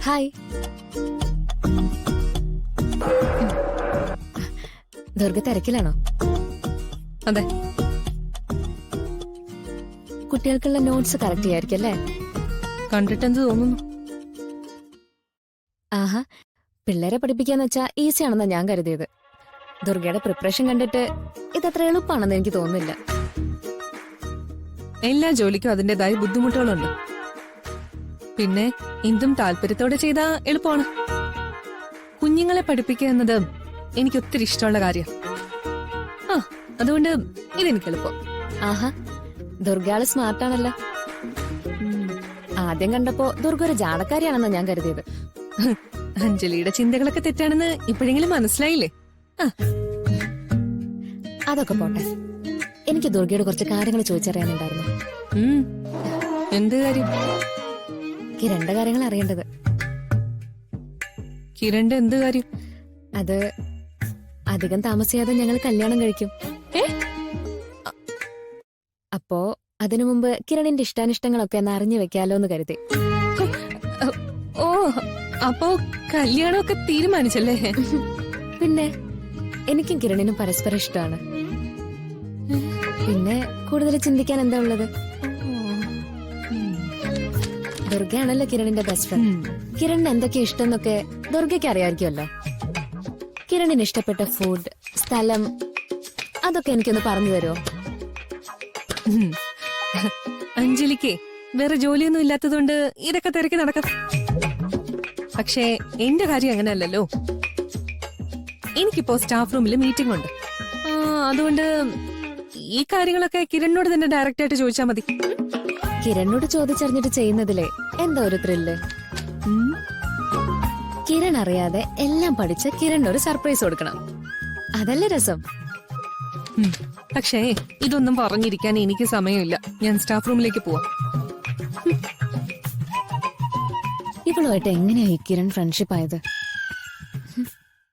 Hi. Durga തിരക്കിലാണോ? അതെ. കുട്ടികൾക്കുള്ള notes correct ചെയ്യായിരിക്കും അല്ലേ? കണ്ടിട്ടെന്ത് തോന്നുന്നു? ആഹാ, പിള്ളേരെ പഠിപ്പിക്കാന്ന് വെച്ചാ ഈസി ആണെന്നാ ഞാൻ കരുതിയത്. ദുർഗയുടെ പ്രിപ്പറേഷൻ കണ്ടിട്ട് ഇതത്ര എളുപ്പമാണെന്ന് എനിക്ക് തോന്നുന്നില്ല. എല്ലാ ജോലിക്കും അതിന്റേതായ ബുദ്ധിമുട്ടുകളുണ്ട്. പിന്നെ എന്തും താല്പര്യത്തോടെ ചെയ്താ എളുപ്പമാണ്. കുഞ്ഞുങ്ങളെ പഠിപ്പിക്കുക എന്നത് എനിക്ക് ഒത്തിരി ഇഷ്ടമുള്ള കാര്യം. അതുകൊണ്ട് ഇതെനിക്ക് എളുപ്പം. ആഹാ, ദുർഗയാള് സ്മാർട്ടാണല്ലോ. ആദ്യം കണ്ടപ്പോ ദുർഗ ഒരു ജാടക്കാരിയാണെന്നാ ഞാൻ കരുതിയത്. അഞ്ജലിയുടെ ചിന്തകളൊക്കെ തെറ്റാണെന്ന് ഇപ്പോഴെങ്കിലും മനസ്സിലായില്ലേ? അതൊക്കെ പോട്ടെ, എനിക്ക് ദുർഗയോട് കുറച്ച് കാര്യങ്ങൾ ചോദിച്ചറിയാനുണ്ടായിരുന്നു. എന്ത് കാര്യം? കിരണിന്റെ കാര്യങ്ങൾ അറിയേണ്ടത്. കിരണിന്റെ എന്ത് കാര്യം? അത് അധികം താമസിയാതെ ഞങ്ങൾ കല്യാണം കഴിക്കും. അപ്പോ അതിനു മുമ്പ് കിരണിന്റെ ഇഷ്ടാനിഷ്ടങ്ങളൊക്കെ ഒന്ന് അറിഞ്ഞു വെക്കാലോ എന്ന് കരുതി. ഓ, അപ്പോ കല്യാണമൊക്കെ തീരുമാനിച്ചല്ലേ? പിന്നെ എനിക്കും കിരണിനും പരസ്പരം ഇഷ്ടമാണ്. പിന്നെ കൂടുതൽ ചിന്തിക്കാൻ എന്താ ഉള്ളത്? ദുർഗയാണല്ലോ കിരണിന്റെ ബെസ്റ്റ് ഫ്രണ്ട്. കിരണിന് എന്തൊക്കെ ഇഷ്ടം എന്നൊക്കെ ദുർഗയ്ക്ക് അറിയാമായിരിക്കുമല്ലോ. കിരണിന് ഇഷ്ടപ്പെട്ട ഫുഡ്, സ്ഥലം, അതൊക്കെ എനിക്കൊന്ന് പറഞ്ഞു തരുമോ? അഞ്ജലിക്ക് വേറെ ജോലിയൊന്നും ഇല്ലാത്തതുകൊണ്ട് ഇതൊക്കെ തിരക്കി നടക്കാം. പക്ഷേ എന്റെ കാര്യം അങ്ങനെയല്ലല്ലോ. എനിക്കിപ്പോ സ്റ്റാഫ് റൂമിൽ മീറ്റിംഗ് ഉണ്ട്. അതുകൊണ്ട് ഈ കാര്യങ്ങളൊക്കെ കിരണിനോട് തന്നെ ഡയറക്റ്റ് ആയിട്ട് ചോദിച്ചാൽ മതി. കിരണിനോട് ചോദിച്ചറിഞ്ഞിട്ട് ചെയ്യുന്നതിലെ എന്താ ഒരു ത്രില്ല്? കിരൺ അറിയാതെ എല്ലാം പഠിച്ച് കിരണിനൊരു സർപ്രൈസ് കൊടുക്കണം. അതല്ലേ രസം. പക്ഷേ ഇതൊന്നും പറഞ്ഞിരിക്കാൻ എനിക്ക് സമയമില്ല. ഞാൻ സ്റ്റാഫ് റൂമിലേക്ക് പോവാം. ഇവളുമായിട്ട് എങ്ങനെയായി കിരൺ ഫ്രണ്ട്ഷിപ്പ് ആയത്?